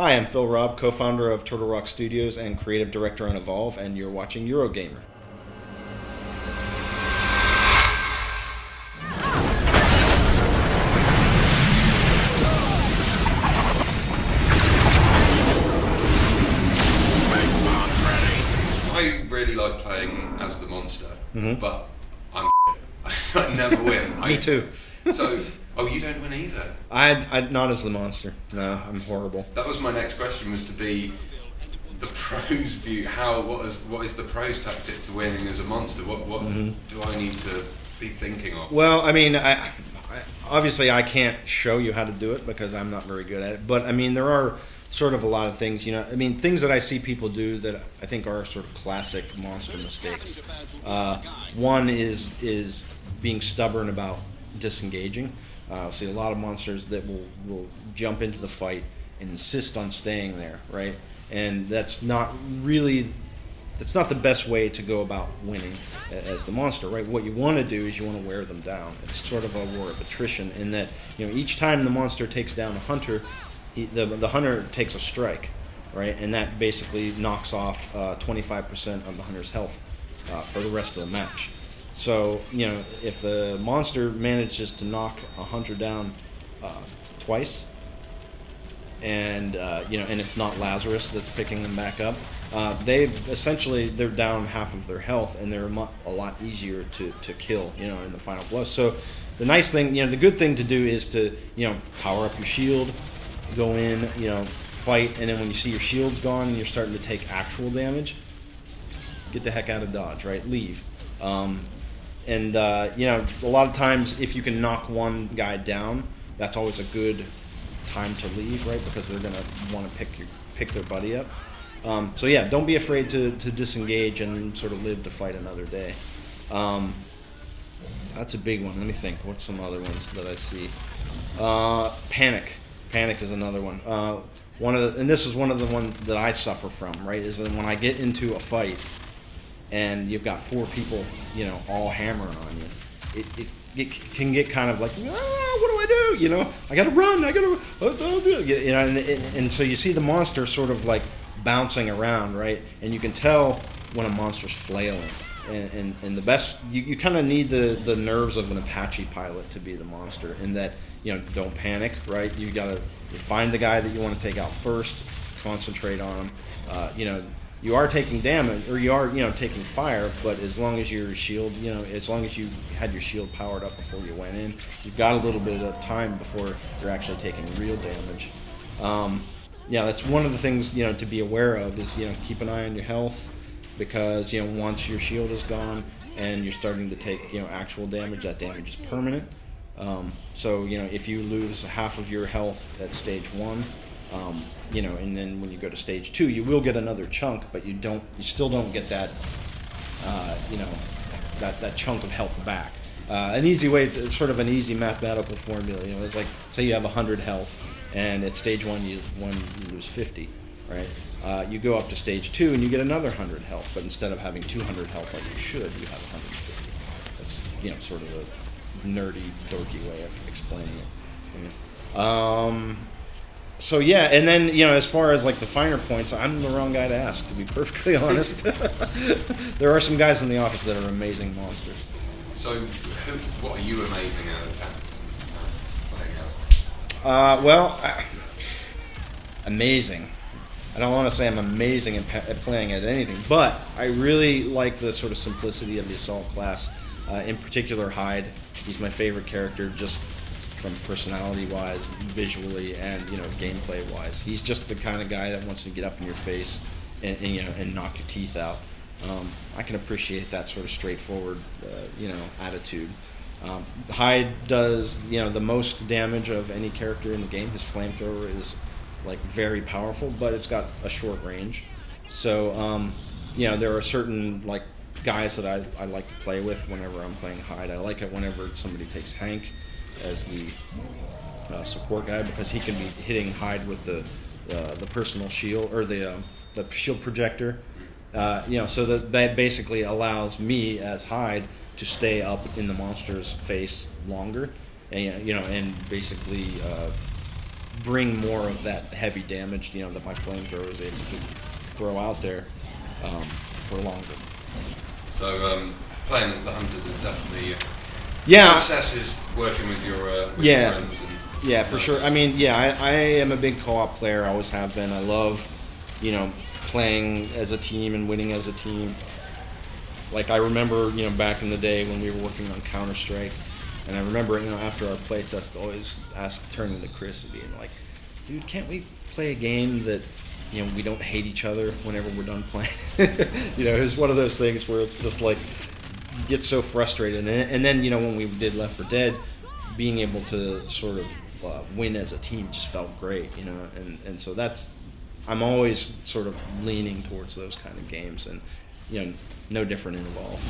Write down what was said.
Hi, I'm Phil Robb, co-founder of Turtle Rock Studios and creative director on Evolve, and you're watching Eurogamer. I really like playing as the monster, but I'm I never win. Me too. So, you don't win either? I not as the monster. No, I'm horrible. That was my next question, was to be the pros view. What is the pros tactic to winning as a monster? What do I need to be thinking of? Well, I mean, I obviously I can't show you how to do it because I'm not very good at it. But I mean, there are sort of a lot of things, I mean, things that I see people do that I think are sort of classic monster mistakes. One is being stubborn about disengaging. See a lot of monsters that will jump into the fight and insist on staying there, right? And that's not the best way to go about winning as the monster, right? What you want to do is you want to wear them down. It's sort of a war of attrition in that, each time the monster takes down a hunter, the hunter takes a strike, right? And that basically knocks off 25% of the hunter's health for the rest of the match. So, if the monster manages to knock a hunter down twice, and and it's not Lazarus that's picking them back up, they're down half of their health, and they're a lot easier to kill, in the final blow. So, the nice thing, the good thing to do is to power up your shield, go in, fight, and then when you see your shield's gone and you're starting to take actual damage, get the heck out of Dodge, right? Leave. A lot of times if you can knock one guy down, that's always a good time to leave, right? Because they're going to want to pick their buddy up. So yeah, don't be afraid to disengage and sort of live to fight another day. That's a big one. Let me think. What's some other ones that I see? Panic. Panic is another one. And this is one of the ones that I suffer from, right? Is that when I get into a fight and you've got four people, all hammering on you, it can get kind of like, what do I do? I gotta run. And so you see the monster sort of like bouncing around, right? And you can tell when a monster's flailing. And the best, you kind of need the nerves of an Apache pilot to be the monster, in that, don't panic, right? You gotta find the guy that you want to take out first, concentrate on him. You are taking damage, or you are, taking fire, but as long as your shield, as long as you had your shield powered up before you went in, you've got a little bit of time before you're actually taking real damage. That's one of the things, to be aware of is, keep an eye on your health, because, once your shield is gone and you're starting to take, actual damage, that damage is permanent. So, if you lose half of your health at stage 1, and then when you go to stage 2, you will get another chunk, but you still don't get that, that chunk of health back. An easy way, sort of an easy mathematical formula, is like, say you have 100 health, and at stage 1 you lose 50, right? You go up to stage 2 and you get another 100 health, but instead of having 200 health like you should, you have 150. That's, sort of a nerdy, dorky way of explaining it. So yeah, and then, as far as like the finer points, I'm the wrong guy to ask, to be perfectly honest. There are some guys in the office that are amazing monsters. So, what are you amazing at? Amazing. I don't want to say I'm amazing at playing at anything, but I really like the sort of simplicity of the Assault class. In particular, Hyde. He's my favorite character, just from personality-wise, visually, and gameplay-wise. He's just the kind of guy that wants to get up in your face and knock your teeth out. I can appreciate that sort of straightforward, attitude. Hyde does, the most damage of any character in the game. His flamethrower is like very powerful, but it's got a short range. So, there are certain like guys that I like to play with whenever I'm playing Hyde. I like it whenever somebody takes Hank as the support guy, because he can be hitting Hyde with the personal shield, or the shield projector. So that basically allows me as Hyde to stay up in the monster's face longer, and basically bring more of that heavy damage, that my flamethrower is able to throw out there for longer. So playing as the Hunters is definitely success is working with your friends. Yeah, for sure. I mean, I am a big co-op player. I always have been. I love, playing as a team and winning as a team. Like I remember, back in the day when we were working on Counter-Strike, and I remember, after our playtest, always turning to Chris and being like, "Dude, can't we play a game that, we don't hate each other whenever we're done playing?" It's one of those things where it's just like, you get so frustrated, and then when we did Left 4 Dead, being able to sort of win as a team just felt great, and so I'm always sort of leaning towards those kind of games, and no different in Evolve.